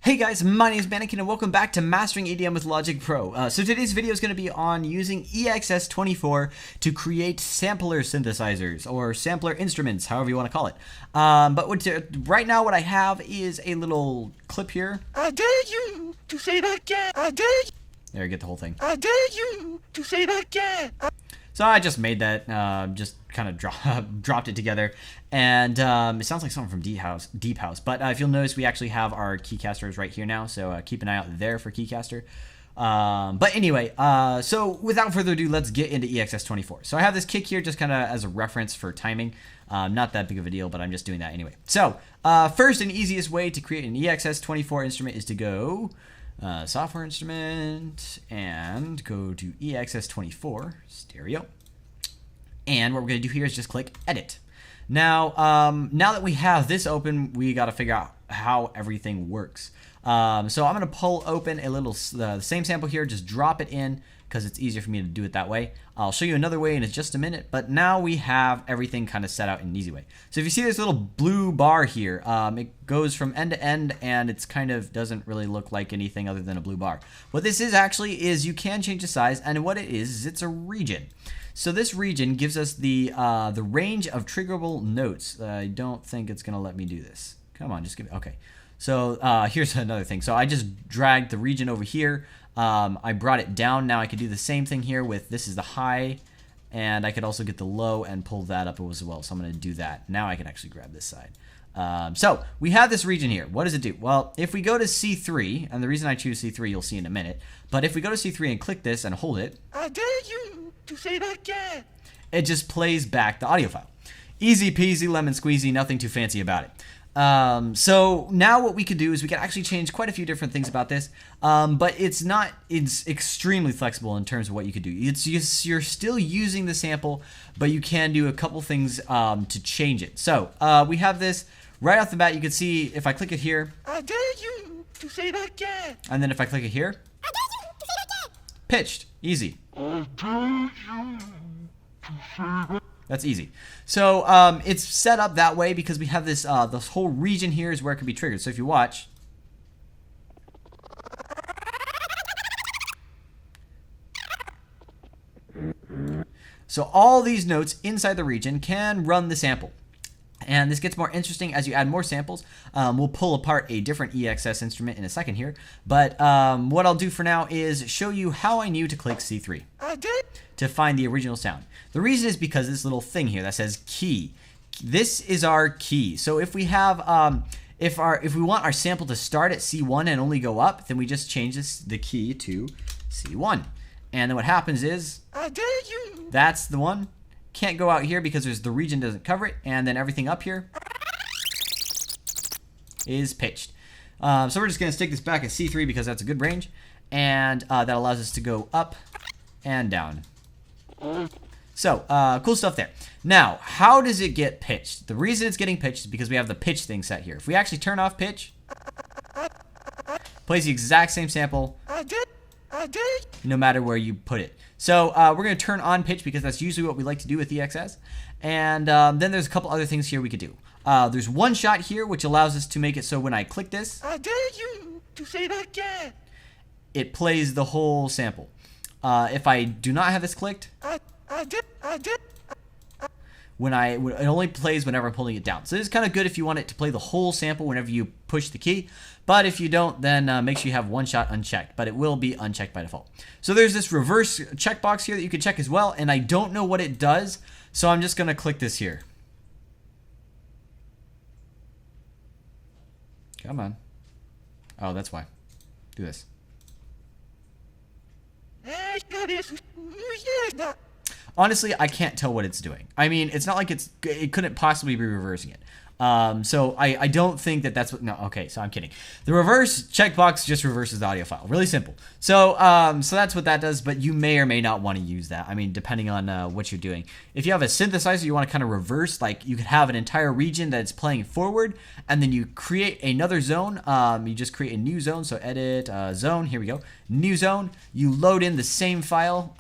Hey guys, my name is Mannequin and welcome back to Mastering EDM with Logic Pro. So today's video is going to be on using EXS24 to create sampler synthesizers or sampler instruments, however you want to call it. Right now what I have is a little clip here. I dare you to say that again. I dare you. There, you get the whole thing. I dare you to say that again. So I just made that, just kind of dropped it together, and it sounds like something from Deep House. But if you'll notice, we actually have our keycasters right here now, so keep an eye out there for keycaster. But anyway, so without further ado, let's get into EXS24. So I have this kick here just kind of as a reference for timing. Not that big of a deal, but I'm just doing that anyway. So first and easiest way to create an EXS24 instrument is to go software instrument and go to EXS24 stereo, and what we're going to do here is just click edit. Now that we have this open, we got to figure out how everything works. So I'm going to pull open a little the same sample here, just drop it in because it's easier for me to do it that way. I'll show you another way in just a minute, but now we have everything kind of set out in an easy way. So if you see this little blue bar here, it goes from end to end, and it's kind of doesn't really look like anything other than a blue bar. What this is actually is you can change the size, and what it is it's a region. So this region gives us the range of triggerable notes. I don't think it's gonna let me do this. Come on, just give me, okay. So here's another thing. So I just dragged the region over here. I brought it down. Now I could do the same thing here with, this is the high, and I could also get the low and pull that up as well. So I'm going to do that. Now I can actually grab this side. So we have this region here. What does it do? Well, if we go to C3, and the reason I choose C3 you'll see in a minute, but if we go to C3 and click this and hold it, I dare you to say that again. It just plays back the audio file. Easy peasy, lemon squeezy, nothing too fancy about it. So now what we could do is we can actually change quite a few different things about this, but it's extremely flexible in terms of what you could do. You're still using the sample, but you can do a couple things to change it. So we have this right off the bat. You can see if I click it here, I dare you to say that again. and then if I click it here, I dare you to say that again. pitched, easy. I dare you to say that. That's easy. So it's set up that way because we have this this whole region here is where it can be triggered. So if you watch, so all these notes inside the region can run the sample. And this gets more interesting as you add more samples. We'll pull apart a different EXS instrument in a second here. But what I'll do for now is show you how I knew to click C3 to find the original sound. The reason is because this little thing here that says key. This is our key. So if we have if we want our sample to start at C1 and only go up, then we just change the key to C1. And then what happens is, I dare you. That's the one. Can't go out here because the region doesn't cover it, and then everything up here is pitched. So we're just going to stick this back at C3 because that's a good range, and that allows us to go up and down. So cool stuff there. Now, how does it get pitched? The reason it's getting pitched is because we have the pitch thing set here. If we actually turn off pitch, plays the exact same sample no matter where you put it. So we're going to turn on pitch because that's usually what we like to do with EXS. And then there's a couple other things here we could do. There's one shot here which allows us to make it so when I click this, I dare you to say that again. It plays the whole sample. If I do not have this clicked, I did. it only plays whenever I'm pulling it down. So this is kind of good if you want it to play the whole sample whenever you push the key. But if you don't, then make sure you have one shot unchecked. But it will be unchecked by default. So there's this reverse checkbox here that you can check as well. And I don't know what it does, so I'm just going to click this here. Come on. Oh, that's why. Do this. Honestly, I can't tell what it's doing. I mean, it's not like it couldn't possibly be reversing it. So I don't think that's what, no, okay, so I'm kidding. The reverse checkbox just reverses the audio file. Really simple. So so that's what that does, but you may or may not want to use that. I mean, depending on what you're doing. If you have a synthesizer you want to kind of reverse, like you could have an entire region that's playing forward, and then you create another zone. You just create a new zone, so edit zone, here we go. New zone, you load in the same file,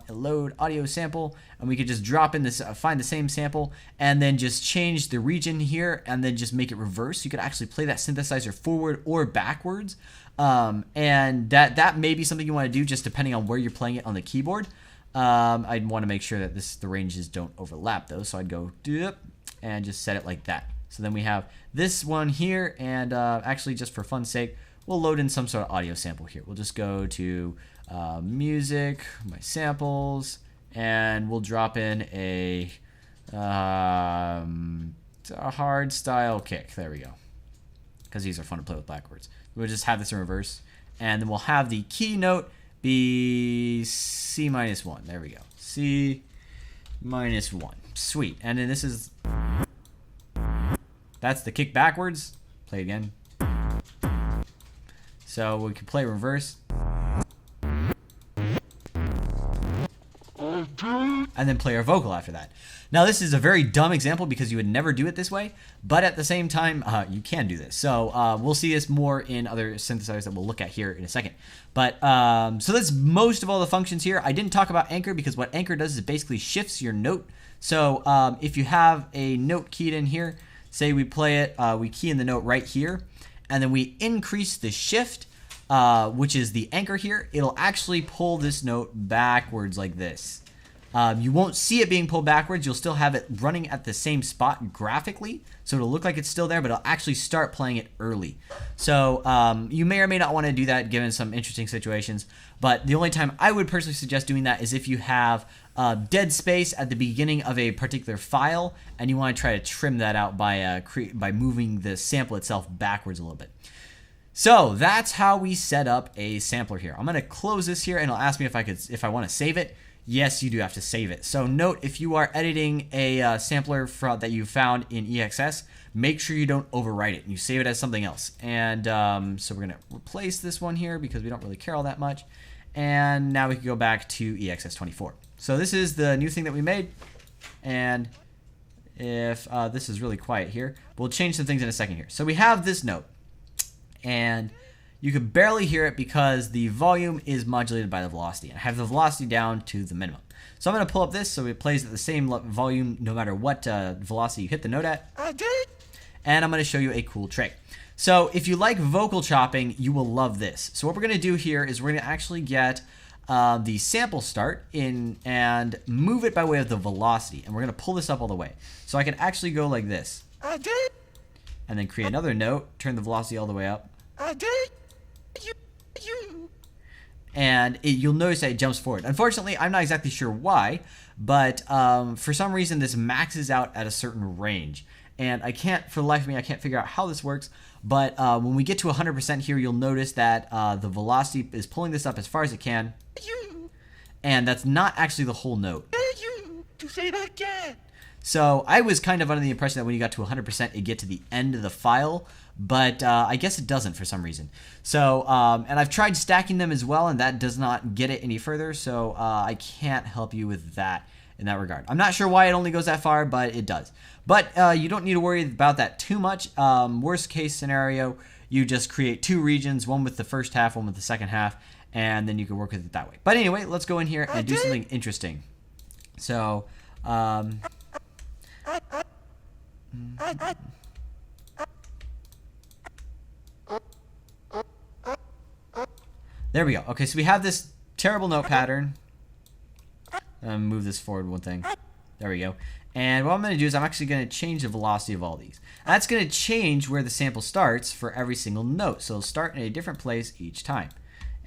load audio sample, and we could just drop in this, find the same sample, and then just change the region here, and then just make it reverse. You could actually play that synthesizer forward or backwards, and that may be something you want to do just depending on where you're playing it on the keyboard. I'd want to make sure that the ranges don't overlap though, so I'd go and just set it like that. So then we have this one here, and actually just for fun's sake, we'll load in some sort of audio sample here. We'll just go to music, my samples, and we'll drop in a hard style kick. There we go, because these are fun to play with backwards. We'll just have this in reverse, and then we'll have the key note be C-1. There we go, C-1. Sweet. And then this is, that's the kick backwards. Play again. So we can play reverse. And then play our vocal after that. Now this is a very dumb example because you would never do it this way, but at the same time, you can do this. So we'll see this more in other synthesizers that we'll look at here in a second. But so that's most of all the functions here. I didn't talk about anchor because what anchor does is it basically shifts your note. So if you have a note keyed in here, say we play it, we key in the note right here, and then we increase the shift, which is the anchor here, it'll actually pull this note backwards like this. You won't see it being pulled backwards. You'll still have it running at the same spot graphically, so it'll look like it's still there, but it'll actually start playing it early. So you may or may not want to do that given some interesting situations, but the only time I would personally suggest doing that is if you have dead space at the beginning of a particular file and you want to try to trim that out by moving the sample itself backwards a little bit. So that's how we set up a sampler here. I'm going to close this here, and it'll ask me if I want to save it. Yes, you do have to save it. So note, if you are editing a sampler that you found in EXS, make sure you don't overwrite it. You save it as something else. And so we're going to replace this one here because we don't really care all that much. And now we can go back to EXS24. So this is the new thing that we made. And if this is really quiet here, we'll change some things in a second here. So we have this note. And you can barely hear it because the volume is modulated by the velocity. And I have the velocity down to the minimum. So I'm going to pull up this so it plays at the same volume no matter what velocity you hit the note at. And I'm going to show you a cool trick. So if you like vocal chopping, you will love this. So what we're going to do here is we're going to actually get the sample start in and move it by way of the velocity. And we're going to pull this up all the way. So I can actually go like this. And then create another note, turn the velocity all the way up. And you'll notice that it jumps forward. Unfortunately, I'm not exactly sure why, but for some reason this maxes out at a certain range. And for the life of me, I can't figure out how this works. But when we get to 100% here, you'll notice that the velocity is pulling this up as far as it can. And that's not actually the whole note. To say that again. So I was kind of under the impression that when you got to 100%, it'd get to the end of the file, but I guess it doesn't for some reason. So, and I've tried stacking them as well, and that does not get it any further, so I can't help you with that in that regard. I'm not sure why it only goes that far, but it does. But you don't need to worry about that too much. Worst case scenario, you just create two regions, one with the first half, one with the second half, and then you can work with it that way. But anyway, let's go in here and do something interesting. So, there we go. Okay, so we have this terrible note pattern. Move this forward one thing. There we go. And what I'm going to do is I'm actually going to change the velocity of all these. And that's going to change where the sample starts for every single note. So it'll start in a different place each time.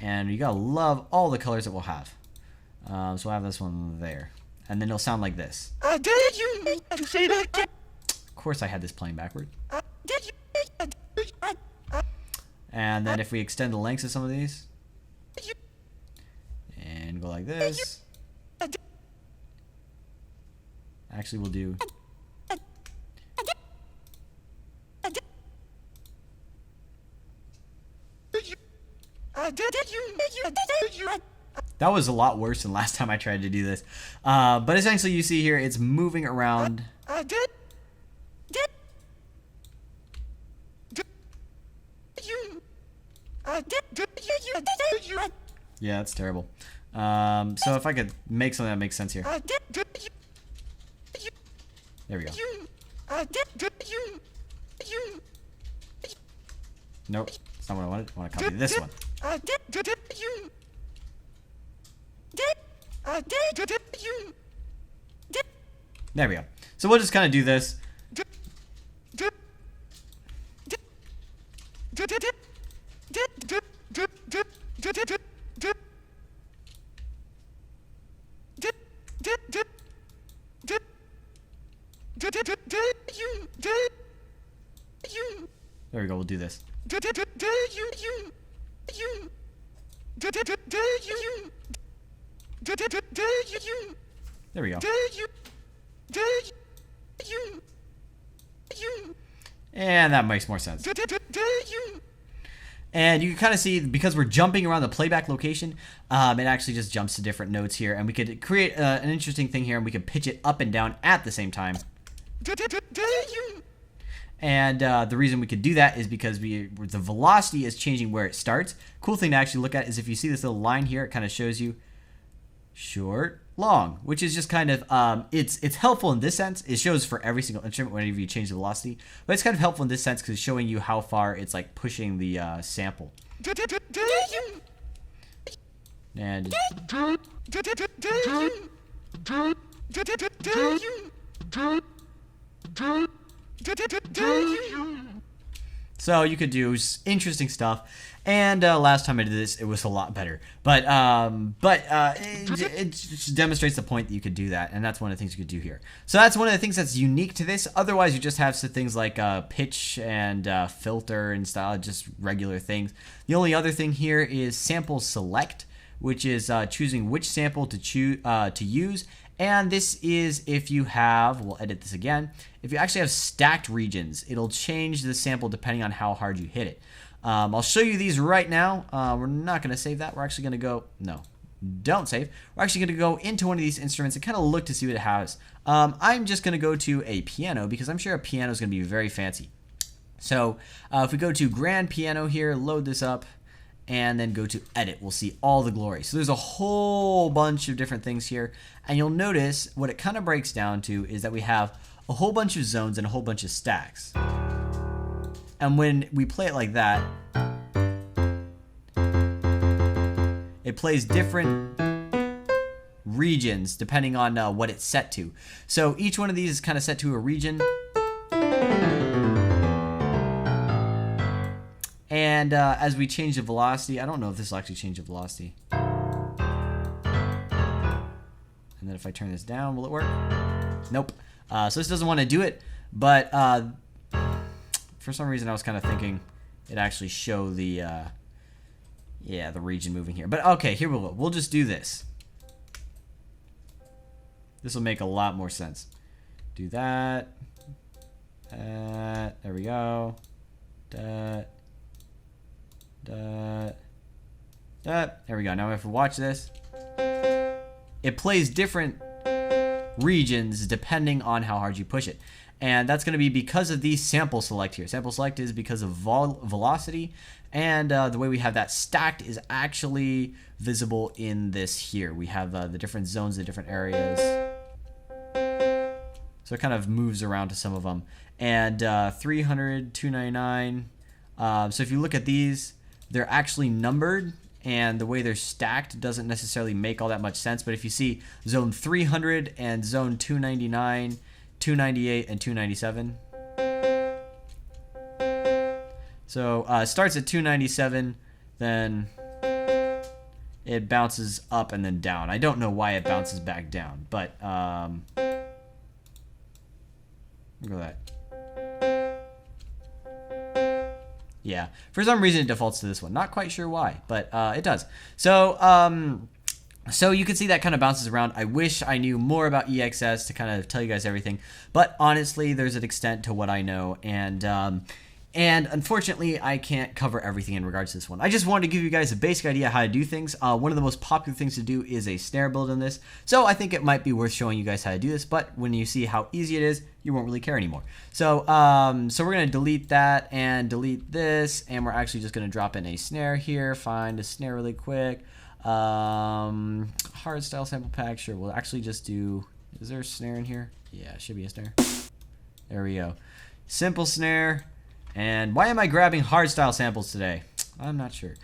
And you got to love all the colors that we'll have. So we'll have this one there. And then it'll sound like this. Did you to say that again? Of course I had this playing backward. And then if we extend the lengths of some of these. And go like this. Actually, we'll do. That was a lot worse than last time I tried to do this. But essentially, you see here, it's moving around. Yeah, that's terrible. So if I could make something that makes sense here. There we go. Nope, that's not what I wanted. I want to copy this one. There we go. So we'll just kind of do this. There we go, we'll do this. There we go. And that makes more sense. And you can kind of see, because we're jumping around the playback location, it actually just jumps to different notes here. And we could create an interesting thing here, and we could pitch it up and down at the same time. And the reason we could do that is because the velocity is changing where it starts. Cool thing to actually look at is if you see this little line here, it kind of shows you short, long, which is just kind of, it's helpful in this sense. It shows for every single instrument whenever you change the velocity. But it's kind of helpful in this sense because it's showing you how far it's like pushing the sample. And so you could do interesting stuff, and last time I did this, it was a lot better. But it just demonstrates the point that you could do that, and that's one of the things you could do here. So that's one of the things that's unique to this. Otherwise, you just have some things like pitch and filter and style, just regular things. The only other thing here is sample select, which is choosing which sample to use. And this is if you have, we'll edit this again, if you actually have stacked regions, it'll change the sample depending on how hard you hit it. I'll show you these right now. We're not going to save that. We're actually going to go, no, don't save. We're actually going to go into one of these instruments and kind of look to see what it has. I'm just going to go to a piano because I'm sure a piano is going to be very fancy. So if we go to grand piano here, load this up, and then go to edit, we'll see all the glory. So there's a whole bunch of different things here, and you'll notice what it kind of breaks down to is that we have a whole bunch of zones and a whole bunch of stacks. And when we play it like that, it plays different regions depending on what it's set to. So each one of these is kind of set to a region. And as we change the velocity, I don't know if this will actually change the velocity. And then if I turn this down, will it work? Nope. So this doesn't want to do it, but for some reason I was kind of thinking it actually show the the region moving here. But okay, here we'll go. We'll just do this. This will make a lot more sense. Do that. There we go. There we go. Now if we watch this, it plays different regions depending on how hard you push it. And that's going to be because of the sample select here. Sample select is because of velocity, and the way we have that stacked is actually visible in this here. We have the different zones, the different areas. So it kind of moves around to some of them. And 300, 299. So if you look at these, they're actually numbered, and the way they're stacked doesn't necessarily make all that much sense. But if you see zone 300 and zone 299, 298, and 297. So it starts at 297, then it bounces up and then down. I don't know why it bounces back down, but look at that. Yeah, for some reason it defaults to this one. Not quite sure why, but it does. So so you can see that kind of bounces around. I wish I knew more about EXS to kind of tell you guys everything, but honestly, there's an extent to what I know, and And unfortunately, I can't cover everything in regards to this one. I just wanted to give you guys a basic idea how to do things. One of the most popular things to do is a snare build in this. So I think it might be worth showing you guys how to do this. But when you see how easy it is, you won't really care anymore. So, so we're going to delete that and delete this. And we're actually just going to drop in a snare here. Find a snare really quick. Hardstyle sample pack. Sure, we'll actually just do... Is there a snare in here? Yeah, should be a snare. There we go. Simple snare. And why am I grabbing hardstyle samples today? I'm not sure.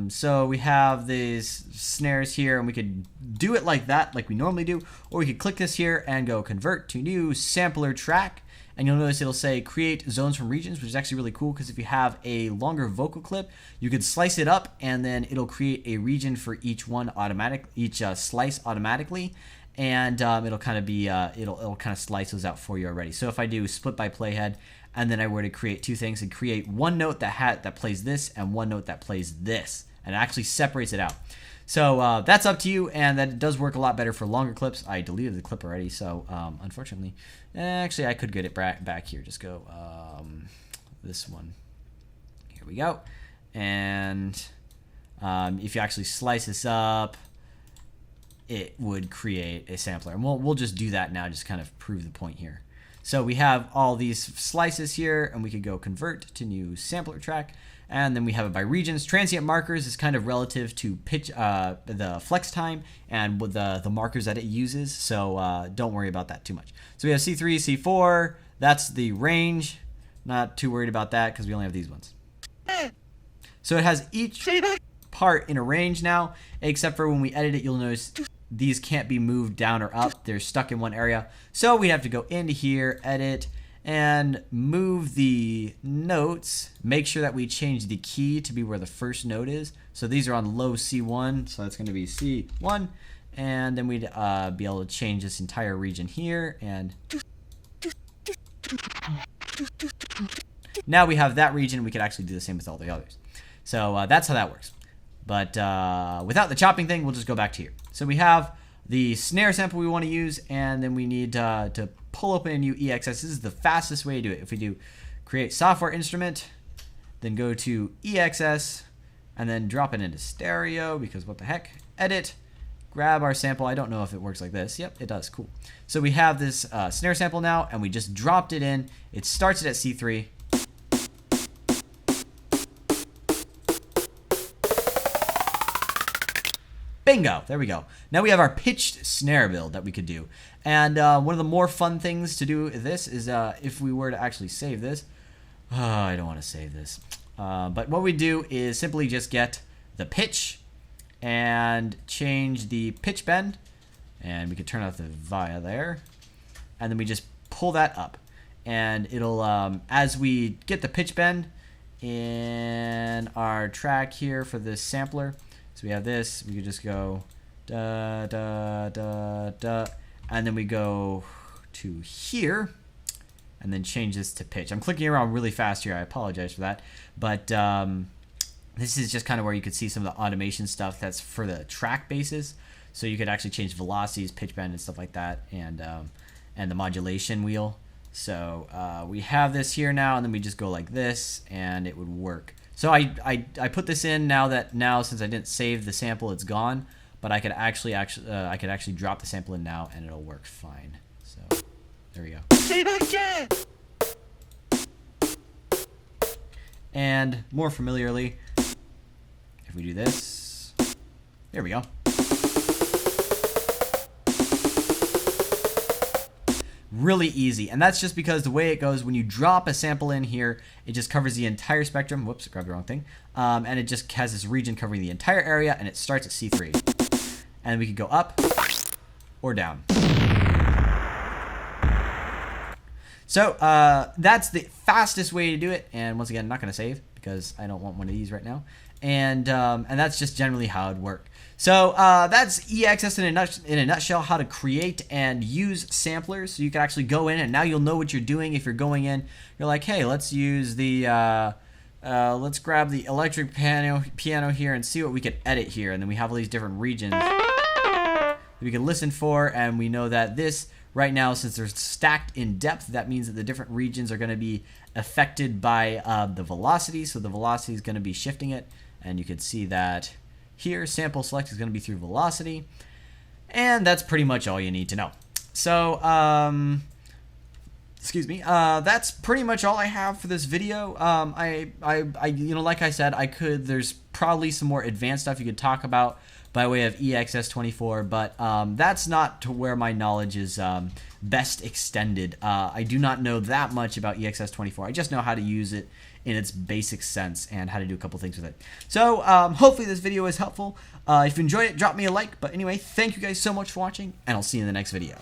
So we have these snares here, and we could do it like that, like we normally do, or we could click this here and go convert to new sampler track. And you'll notice it'll say create zones from regions, which is actually really cool because if you have a longer vocal clip, you could slice it up and then it'll create a region for each one each slice automatically. And it'll kind of be it'll kind of slice those out for you already. So if I do split by playhead, and then I were to create two things and create one note that plays this and one note that plays this, and it actually separates it out. So that's up to you, and that does work a lot better for longer clips. I deleted the clip already, so unfortunately, actually I could get it back here. Just go this one. Here we go. And if you actually slice this up, it would create a sampler, and we'll just do that now, just kind of prove the point here. So we have all these slices here, and we could go convert to new sampler track, and then we have it by regions. Transient markers is kind of relative to pitch, the flex time, and with the markers that it uses. So don't worry about that too much. So we have C3, C4. That's the range. Not too worried about that because we only have these ones. So it has each part in a range now, except for when we edit it, you'll notice these can't be moved down or up. They're stuck in one area. So we have to go into here, edit, and move the notes. Make sure that we change the key to be where the first note is. So these are on low C1, so that's going to be C1. And then we'd be able to change this entire region here. And now we have that region. We could actually do the same with all the others. So that's how that works. But without the chopping thing, we'll just go back to here. So we have the snare sample we want to use, and then we need to pull open a new EXS. This is the fastest way to do it. If we do create software instrument, then go to EXS, and then drop it into stereo, because what the heck. Edit, grab our sample. I don't know if it works like this. Yep, it does. Cool. So we have this snare sample now, and we just dropped it in. It starts it at C3. Bingo! There we go. Now we have our pitched snare build that we could do. And one of the more fun things to do with this is if we were to actually save this. Oh, I don't want to save this. But what we do is simply just get the pitch and change the pitch bend. And we could turn off the via there. And then we just pull that up. And it'll, as we get the pitch bend in our track here for this sampler, so we have this, we could just go da da da da, and then we go to here, and then change this to pitch. I'm clicking around really fast here, I apologize for that, but this is just kind of where you could see some of the automation stuff that's for the track bases. So you could actually change velocities, pitch bend, and stuff like that, and the modulation wheel. So we have this here now, and then we just go like this, and it would work. So I put this in now since I didn't save the sample, it's gone. But I could actually drop the sample in now, and it'll work fine. So there we go. And more familiarly, if we do this, there we go. Really easy, and that's just because the way it goes, when you drop a sample in here, it just covers the entire spectrum. Whoops, grabbed the wrong thing. And it just has this region covering the entire area, and it starts at C3. And we could go up or down. So that's the fastest way to do it. And once again, I'm not going to save because I don't want one of these right now. And that's just generally how it works. So that's EXS in a nutshell, how to create and use samplers. So you can actually go in, and now you'll know what you're doing. If you're going in, you're like, hey, let's use the, let's grab the electric piano here and see what we can edit here. And then we have all these different regions that we can listen for, and we know that this right now, since they're stacked in depth, that means that the different regions are going to be affected by the velocity. So the velocity is going to be shifting it, and you can see that here. Sample select is going to be through velocity, and that's pretty much all you need to know. So excuse me, that's pretty much all I have for this video. You know, like I said, there's probably some more advanced stuff you could talk about by way of EXS24, but that's not to where my knowledge is best extended. I do not know that much about EXS24. I just know how to use it in its basic sense and how to do a couple things with it. So hopefully this video is helpful. If you enjoyed it, drop me a like. But anyway, thank you guys so much for watching, and I'll see you in the next video.